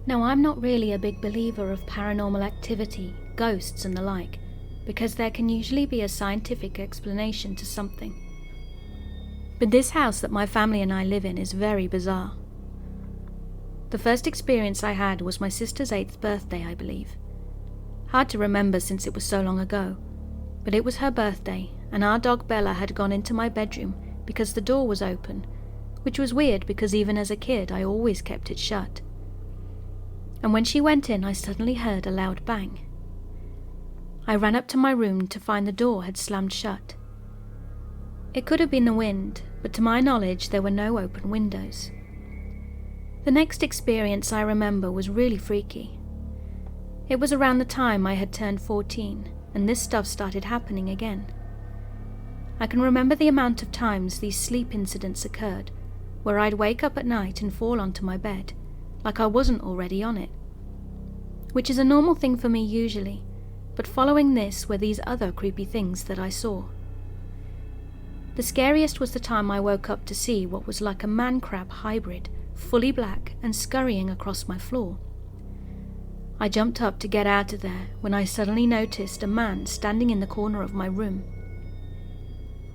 Now, I'm not really a big believer of paranormal activity, ghosts and the like, because there can usually be a scientific explanation to something. But this house that my family and I live in is very bizarre. The first experience I had was my sister's 8th birthday, I believe. Hard to remember since it was so long ago, but it was her birthday, and our dog Bella had gone into my bedroom because the door was open, which was weird because even as a kid I always kept it shut. And when she went in, I suddenly heard a loud bang. I ran up to my room to find the door had slammed shut. It could have been the wind, but to my knowledge there were no open windows. The next experience I remember was really freaky. It was around the time I had turned 14, and this stuff started happening again. I can remember the amount of times these sleep incidents occurred, where I'd wake up at night and fall onto my bed, like I wasn't already on it. Which is a normal thing for me usually, but following this were these other creepy things that I saw. The scariest was the time I woke up to see what was like a man-crab hybrid, fully black and scurrying across my floor. I jumped up to get out of there when I suddenly noticed a man standing in the corner of my room.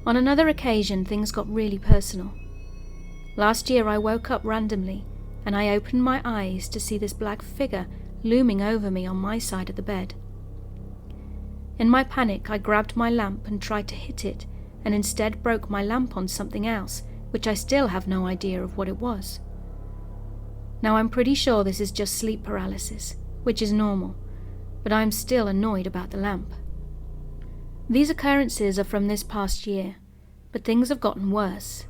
On another occasion, things got really personal. Last year I woke up randomly and I opened my eyes to see this black figure looming over me on my side of the bed. In my panic, I grabbed my lamp and tried to hit it, and instead broke my lamp on something else, which I still have no idea of what it was. Now, I'm pretty sure this is just sleep paralysis, which is normal, but I'm still annoyed about the lamp. These occurrences are from this past year, but things have gotten worse.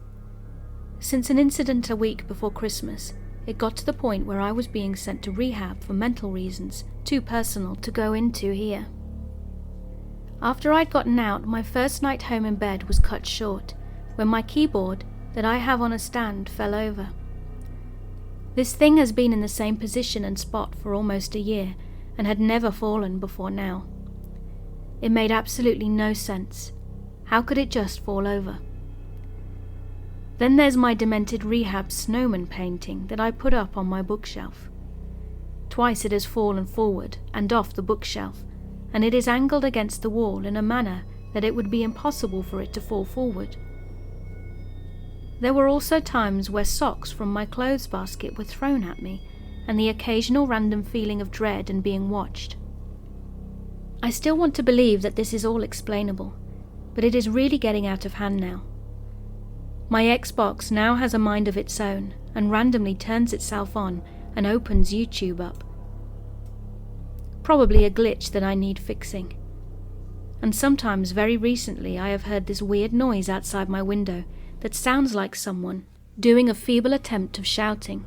Since an incident a week before Christmas, it got to the point where I was being sent to rehab for mental reasons, too personal to go into here. After I'd gotten out, my first night home in bed was cut short, when my keyboard, that I have on a stand, fell over. This thing has been in the same position and spot for almost a year, and had never fallen before now. It made absolutely no sense. How could it just fall over? Then there's my demented rehab snowman painting that I put up on my bookshelf. Twice it has fallen forward and off the bookshelf, and it is angled against the wall in a manner that it would be impossible for it to fall forward. There were also times where socks from my clothes basket were thrown at me, and the occasional random feeling of dread and being watched. I still want to believe that this is all explainable, but it is really getting out of hand now. My Xbox now has a mind of its own and randomly turns itself on and opens YouTube up. Probably a glitch that I need fixing. And sometimes, very recently, I have heard this weird noise outside my window that sounds like someone doing a feeble attempt of shouting.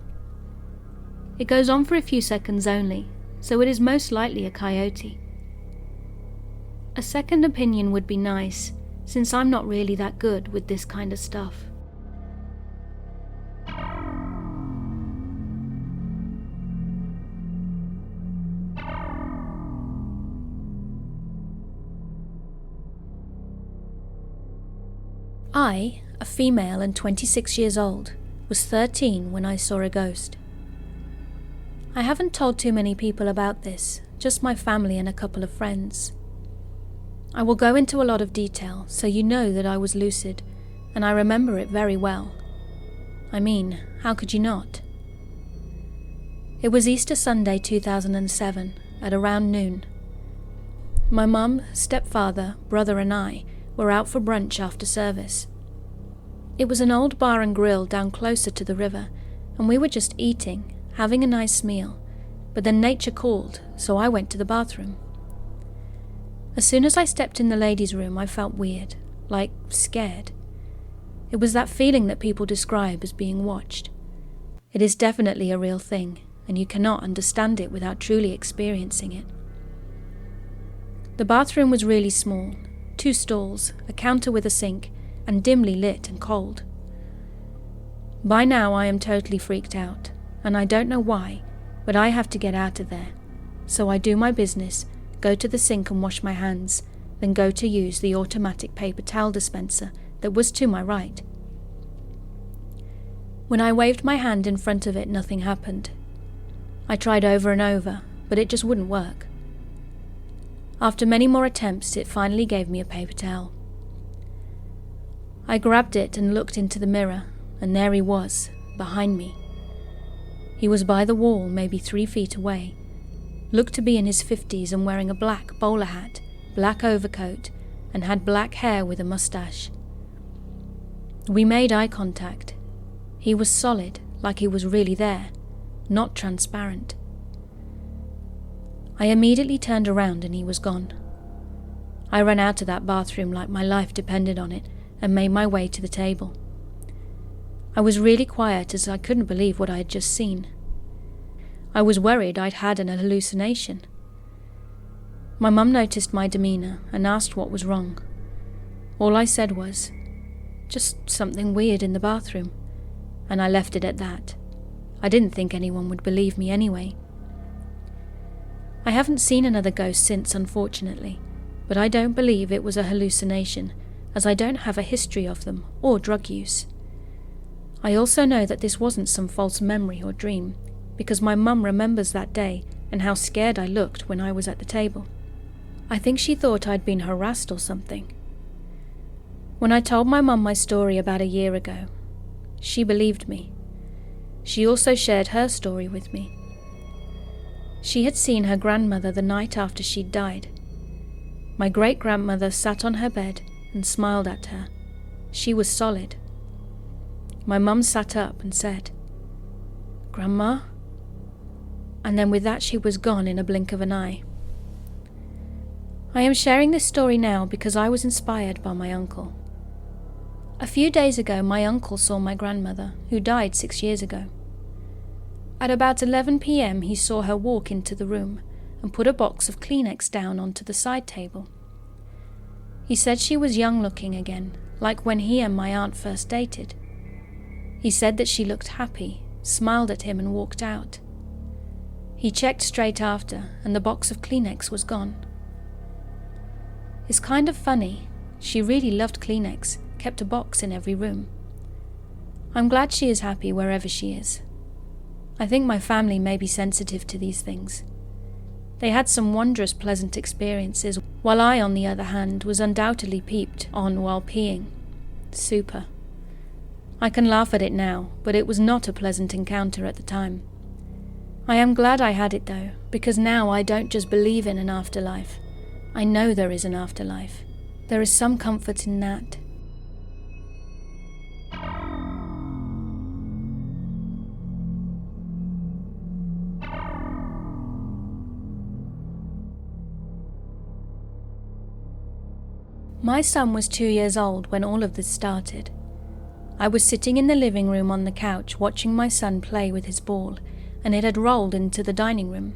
It goes on for a few seconds only, so it is most likely a coyote. A second opinion would be nice, since I'm not really that good with this kind of stuff. I, a female and 26 years old, was 13 when I saw a ghost. I haven't told too many people about this, just my family and a couple of friends. I will go into a lot of detail so you know that I was lucid, and I remember it very well. I mean, how could you not? It was Easter Sunday 2007, at around noon. My mum, stepfather, brother and I were out for brunch after service. It was an old bar and grill down closer to the river, and we were just eating, having a nice meal, but then nature called, so I went to the bathroom. As soon as I stepped in the ladies' room, I felt weird, like scared. It was that feeling that people describe as being watched. It is definitely a real thing, and you cannot understand it without truly experiencing it. The bathroom was really small, 2 stalls, a counter with a sink, and dimly lit and cold. By now I am totally freaked out, and I don't know why, but I have to get out of there. So I do my business, go to the sink and wash my hands, then go to use the automatic paper towel dispenser that was to my right. When I waved my hand in front of it, nothing happened. I tried over and over, but it just wouldn't work. After many more attempts, it finally gave me a paper towel. I grabbed it and looked into the mirror, and there he was, behind me. He was by the wall, maybe 3 feet away, looked to be in his 50s and wearing a black bowler hat, black overcoat, and had black hair with a mustache. We made eye contact. He was solid, like he was really there, not transparent. I immediately turned around and he was gone. I ran out of that bathroom like my life depended on it and made my way to the table. I was really quiet as I couldn't believe what I had just seen. I was worried I'd had an hallucination. My mum noticed my demeanour and asked what was wrong. All I said was, "Just something weird in the bathroom," and I left it at that. I didn't think anyone would believe me anyway. I haven't seen another ghost since, unfortunately, but I don't believe it was a hallucination, as I don't have a history of them or drug use. I also know that this wasn't some false memory or dream, because my mum remembers that day and how scared I looked when I was at the table. I think she thought I'd been harassed or something. When I told my mum my story about a year ago, she believed me. She also shared her story with me. She had seen her grandmother the night after she'd died. My great-grandmother sat on her bed and smiled at her. She was solid. My mum sat up and said, "Grandma?" And then with that she was gone in a blink of an eye. I am sharing this story now because I was inspired by my uncle. A few days ago my uncle saw my grandmother, who died 6 years ago. At about 11 p.m. he saw her walk into the room and put a box of Kleenex down onto the side table. He said she was young looking again, like when he and my aunt first dated. He said that she looked happy, smiled at him and walked out. He checked straight after and the box of Kleenex was gone. It's kind of funny. She really loved Kleenex, kept a box in every room. I'm glad she is happy wherever she is. I think my family may be sensitive to these things. They had some wondrous pleasant experiences, while I, on the other hand, was undoubtedly peeped on while peeing. Super. I can laugh at it now, but it was not a pleasant encounter at the time. I am glad I had it though, because now I don't just believe in an afterlife. I know there is an afterlife. There is some comfort in that. My son was 2 years old when all of this started. I was sitting in the living room on the couch watching my son play with his ball, and it had rolled into the dining room.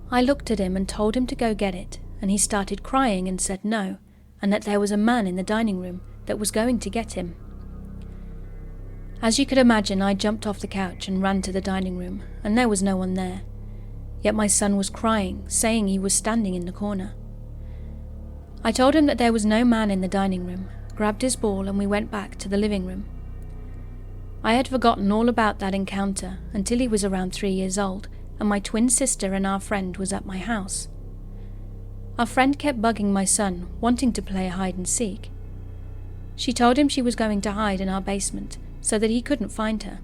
I looked at him and told him to go get it, and he started crying and said no, and that there was a man in the dining room that was going to get him. As you could imagine, I jumped off the couch and ran to the dining room, and there was no one there. Yet my son was crying, saying he was standing in the corner. I told him that there was no man in the dining room, grabbed his ball, and we went back to the living room. I had forgotten all about that encounter until he was around 3 years old and my twin sister and our friend was at my house. Our friend kept bugging my son, wanting to play hide and seek. She told him she was going to hide in our basement so that he couldn't find her.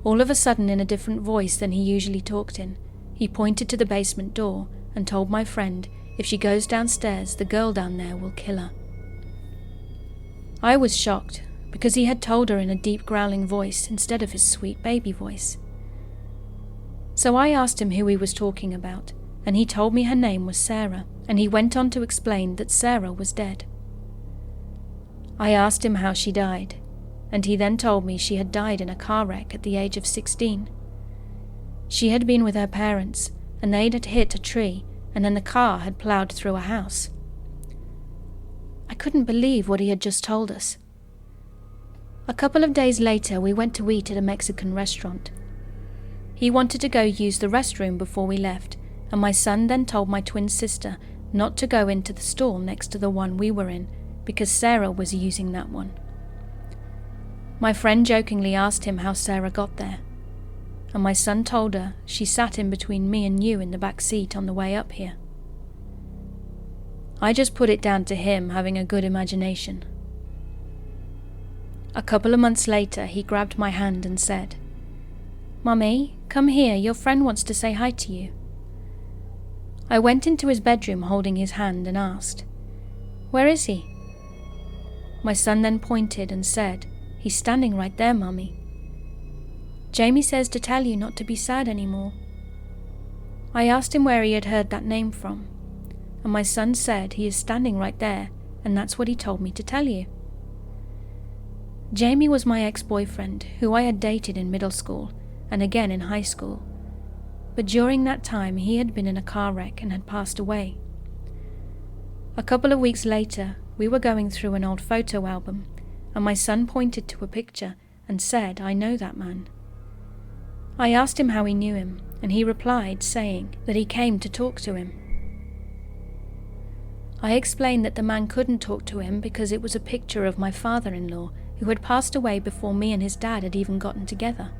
All of a sudden, in a different voice than he usually talked in, he pointed to the basement door and told my friend if she goes downstairs, the girl down there will kill her. I was shocked because he had told her in a deep growling voice instead of his sweet baby voice. So I asked him who he was talking about, and he told me her name was Sarah, and he went on to explain that Sarah was dead. I asked him how she died, and he then told me she had died in a car wreck at the age of 16. She had been with her parents, and they had hit a tree, and then the car had ploughed through a house. I couldn't believe what he had just told us. A couple of days later, we went to eat at a Mexican restaurant. He wanted to go use the restroom before we left, and my son then told my twin sister not to go into the stall next to the one we were in, because Sarah was using that one. My friend jokingly asked him how Sarah got there, and my son told her she sat in between me and you in the back seat on the way up here. I just put it down to him having a good imagination. A couple of months later, he grabbed my hand and said, "Mummy, come here, your friend wants to say hi to you." I went into his bedroom holding his hand and asked, "Where is he?" My son then pointed and said, "He's standing right there, Mummy. Jamie says to tell you not to be sad anymore." I asked him where he had heard that name from, and my son said he is standing right there, and that's what he told me to tell you. Jamie was my ex-boyfriend, who I had dated in middle school and again in high school, but during that time he had been in a car wreck and had passed away. A couple of weeks later, we were going through an old photo album, and my son pointed to a picture and said, "I know that man." I asked him how he knew him, and he replied saying that he came to talk to him. I explained that the man couldn't talk to him because it was a picture of my father-in-law who had passed away before me and his dad had even gotten together.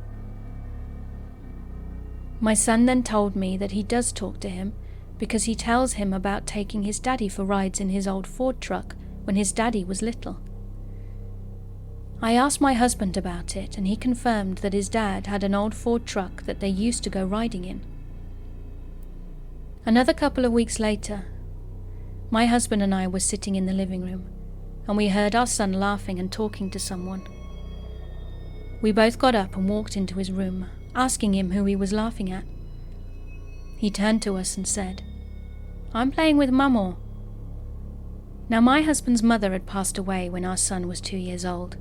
My son then told me that he does talk to him because he tells him about taking his daddy for rides in his old Ford truck when his daddy was little. I asked my husband about it, and he confirmed that his dad had an old Ford truck that they used to go riding in. Another couple of weeks later, my husband and I were sitting in the living room, and we heard our son laughing and talking to someone. We both got up and walked into his room, asking him who he was laughing at. He turned to us and said, "I'm playing with Mama." Now my husband's mother had passed away when our son was 2 years old.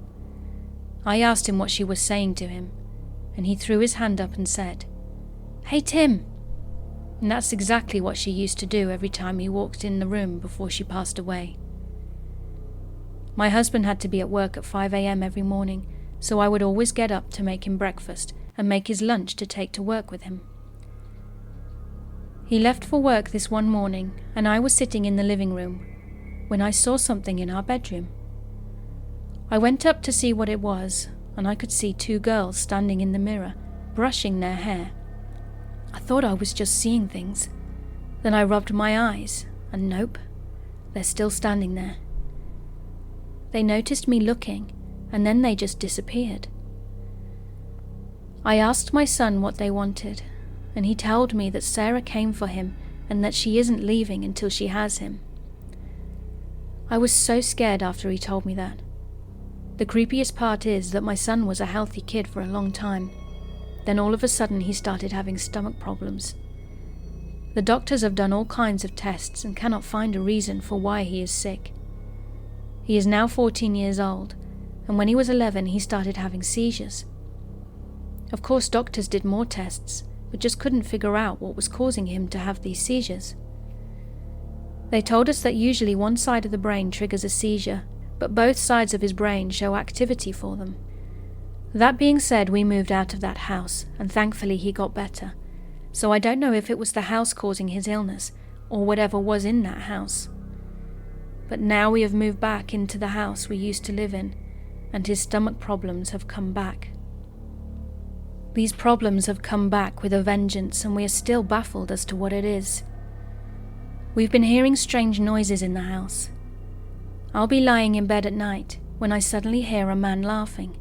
I asked him what she was saying to him, and he threw his hand up and said, "Hey Tim." And that's exactly what she used to do every time he walked in the room before she passed away. My husband had to be at work at 5 a.m. every morning, so I would always get up to make him breakfast and make his lunch to take to work with him. He left for work this one morning, and I was sitting in the living room when I saw something in our bedroom. I went up to see what it was, and I could see 2 girls standing in the mirror, brushing their hair. I thought I was just seeing things. Then I rubbed my eyes, and nope, they're still standing there. They noticed me looking, and then they just disappeared. I asked my son what they wanted, and he told me that Sarah came for him and that she isn't leaving until she has him. I was so scared after he told me that. The creepiest part is that my son was a healthy kid for a long time. Then all of a sudden he started having stomach problems. The doctors have done all kinds of tests and cannot find a reason for why he is sick. He is now 14 years old, and when he was 11 he started having seizures. Of course doctors did more tests, but just couldn't figure out what was causing him to have these seizures. They told us that usually one side of the brain triggers a seizure, but both sides of his brain show activity for them. That being said, we moved out of that house, and thankfully he got better, so I don't know if it was the house causing his illness, or whatever was in that house. But now we have moved back into the house we used to live in, and his stomach problems have come back. These problems have come back with a vengeance, and we are still baffled as to what it is. We've been hearing strange noises in the house. I'll be lying in bed at night when I suddenly hear a man laughing,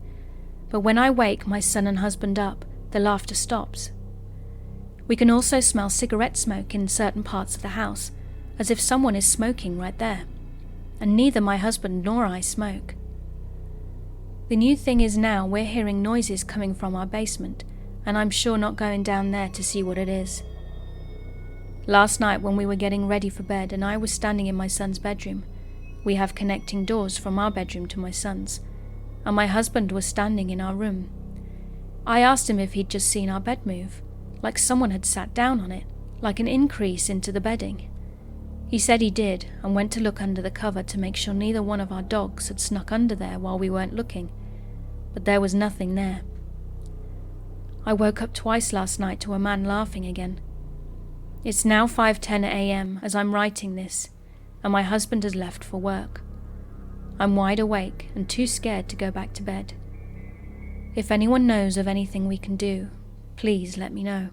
but when I wake my son and husband up, the laughter stops. We can also smell cigarette smoke in certain parts of the house, as if someone is smoking right there, and neither my husband nor I smoke. The new thing is now we're hearing noises coming from our basement, and I'm sure not going down there to see what it is. Last night when we were getting ready for bed and I was standing in my son's bedroom, we have connecting doors from our bedroom to my son's, and my husband was standing in our room. I asked him if he'd just seen our bed move, like someone had sat down on it, like an increase into the bedding. He said he did, and went to look under the cover to make sure neither one of our dogs had snuck under there while we weren't looking, but there was nothing there. I woke up twice last night to a man laughing again. It's now 5:10 a.m. as I'm writing this, and my husband has left for work. I'm wide awake and too scared to go back to bed. If anyone knows of anything we can do, please let me know.